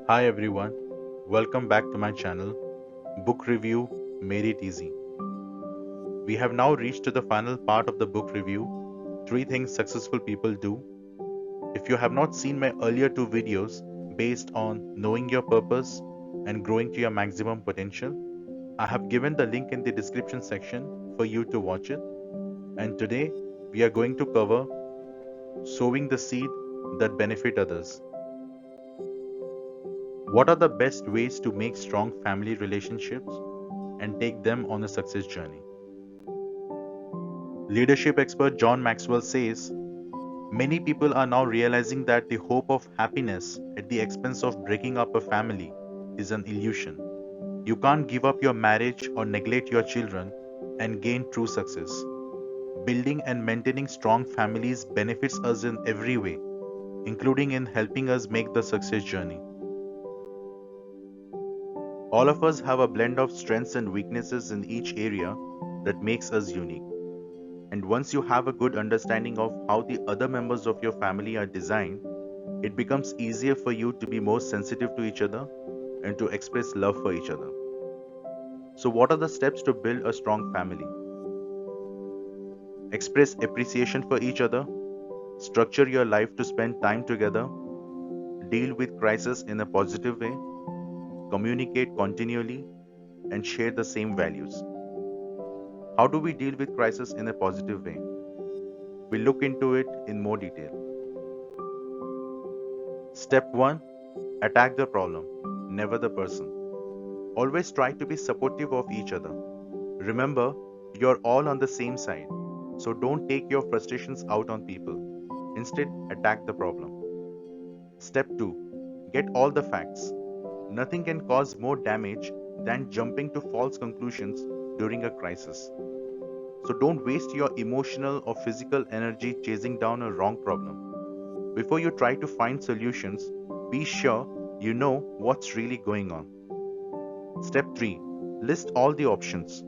Hi everyone, welcome back to my channel, Book Review Made It Easy. We have now reached to the final part of the book review, 3 things successful people do. If you have not seen my earlier 2 videos based on knowing your purpose and growing to your maximum potential, I have given the link in the description section for you to watch it. And today we are going to cover sowing the seed that benefit others. What are the best ways to make strong family relationships and take them on a success journey? Leadership expert John Maxwell says many people are now realizing that the hope of happiness at the expense of breaking up a family is an illusion. You can't give up your marriage or neglect your children and gain true success. Building and maintaining strong families benefits us in every way, including in helping us make the success journey. All of us have a blend of strengths and weaknesses in each area that makes us unique. And once you have a good understanding of how the other members of your family are designed, it becomes easier for you to be more sensitive to each other and to express love for each other. So, what are the steps to build a strong family? Express appreciation for each other, structure your life to spend time together, deal with crisis in a positive way, communicate continually, and share the same values. How do we deal with crisis in a positive way? We'll look into it in more detail. Step 1: Attack the problem, never the person. Always try to be supportive of each other. Remember, you're all on the same side, so don't take your frustrations out on people. Instead, attack the problem. Step 2: Get all the facts. Nothing can cause more damage than jumping to false conclusions during a crisis. So don't waste your emotional or physical energy chasing down a wrong problem. Before you try to find solutions, be sure you know what's really going on. Step 3: List all the options.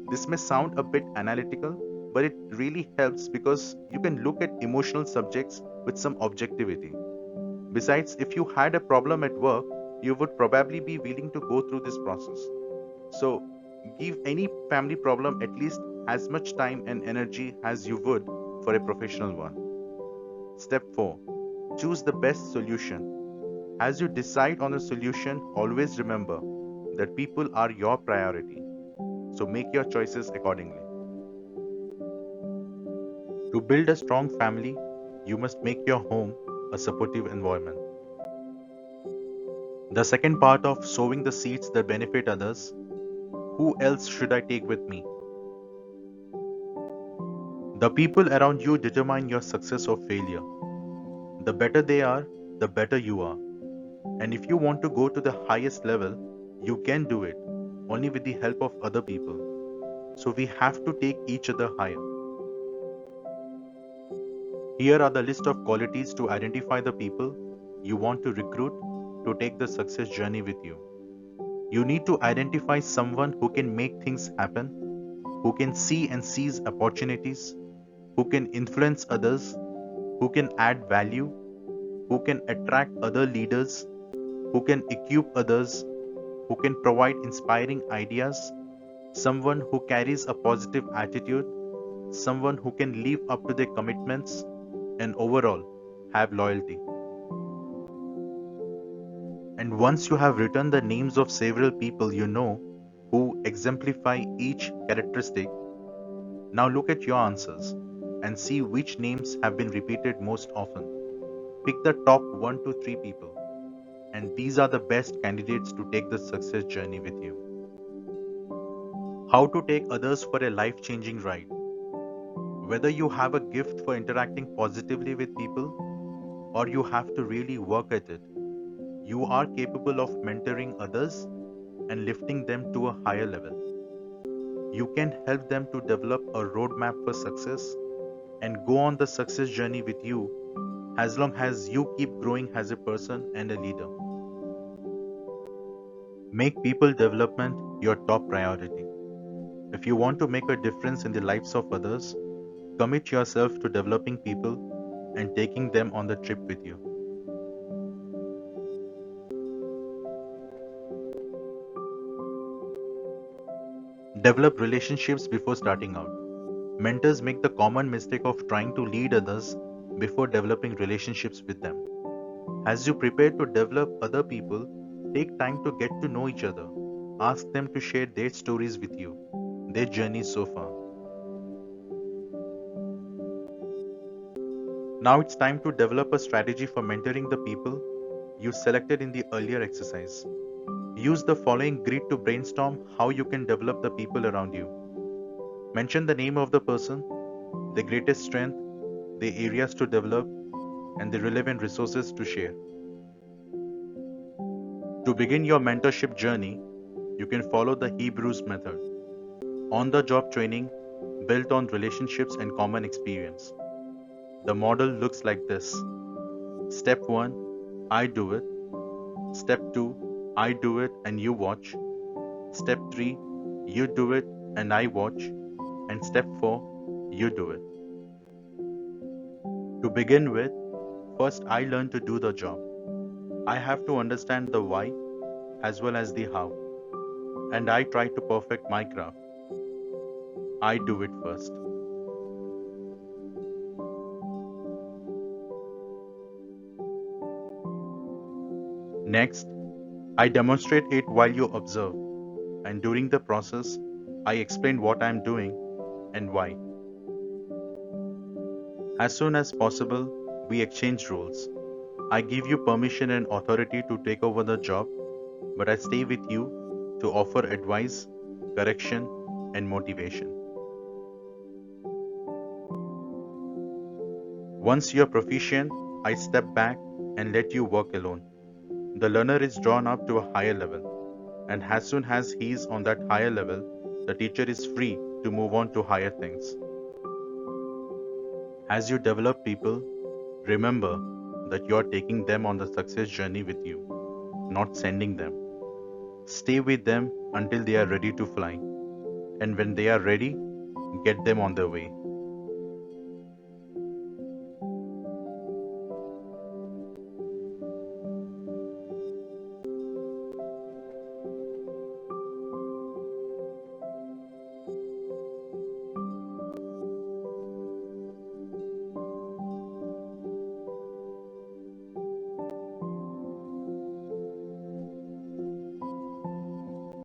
This may sound a bit analytical, but it really helps because you can look at emotional subjects with some objectivity. Besides, if you had a problem at work, you would probably be willing to go through this process. So, give any family problem at least as much time and energy as you would for a professional one. Step 4: Choose the best solution. As you decide on a solution, always remember that people are your priority. So make your choices accordingly. To build a strong family, you must make your home a supportive environment. The second part of sowing the seeds that benefit others: who else should I take with me? The people around you determine your success or failure. The better they are, the better you are. And if you want to go to the highest level, you can do it only with the help of other people. So we have to take each other higher. Here are the list of qualities to identify the people you want to recruit to take the success journey with you. You need to identify someone who can make things happen, who can see and seize opportunities, who can influence others, who can add value, who can attract other leaders, who can equip others, who can provide inspiring ideas, someone who carries a positive attitude, someone who can live up to their commitments, and overall have loyalty. And once you have written the names of several people you know who exemplify each characteristic, now look at your answers and see which names have been repeated most often. Pick the top 1 to 3 people, and these are the best candidates to take the success journey with you. How to take others for a life changing ride. Whether you have a gift for interacting positively with people or you have to really work at it, you are capable of mentoring others and lifting them to a higher level. You can help them to develop a roadmap for success and go on the success journey with you as long as you keep growing as a person and a leader. Make people development your top priority. If you want to make a difference in the lives of others, commit yourself to developing people and taking them on the trip with you. Develop relationships before starting out. Mentors make the common mistake of trying to lead others before developing relationships with them. As you prepare to develop other people, take time to get to know each other. Ask them to share their stories with you, their journey so far. Now it's time to develop a strategy for mentoring the people you selected in the earlier exercise. Use the following grid to brainstorm how you can develop the people around you. Mention the name of the person, the greatest strength, the areas to develop, and the relevant resources to share. To begin your mentorship journey, you can follow the Hebrews method. On the job training built on relationships and common experience. The model looks like this. Step 1, I do it. Step 2, I do it and you watch. Step 3, you do it and I watch. And step 4, you do it. To begin with, first I learn to do the job. I have to understand the why as well as the how. And I try to perfect my craft. I do it first. Next, I demonstrate it while you observe, and during the process, I explain what I am doing and why. As soon as possible, we exchange roles. I give you permission and authority to take over the job, but I stay with you to offer advice, correction, and motivation. Once you are proficient, I step back and let you work alone. The learner is drawn up to a higher level, and as soon as he is on that higher level, the teacher is free to move on to higher things. As you develop people, remember that you are taking them on the success journey with you, not sending them. Stay with them until they are ready to fly, and when they are ready, get them on their way.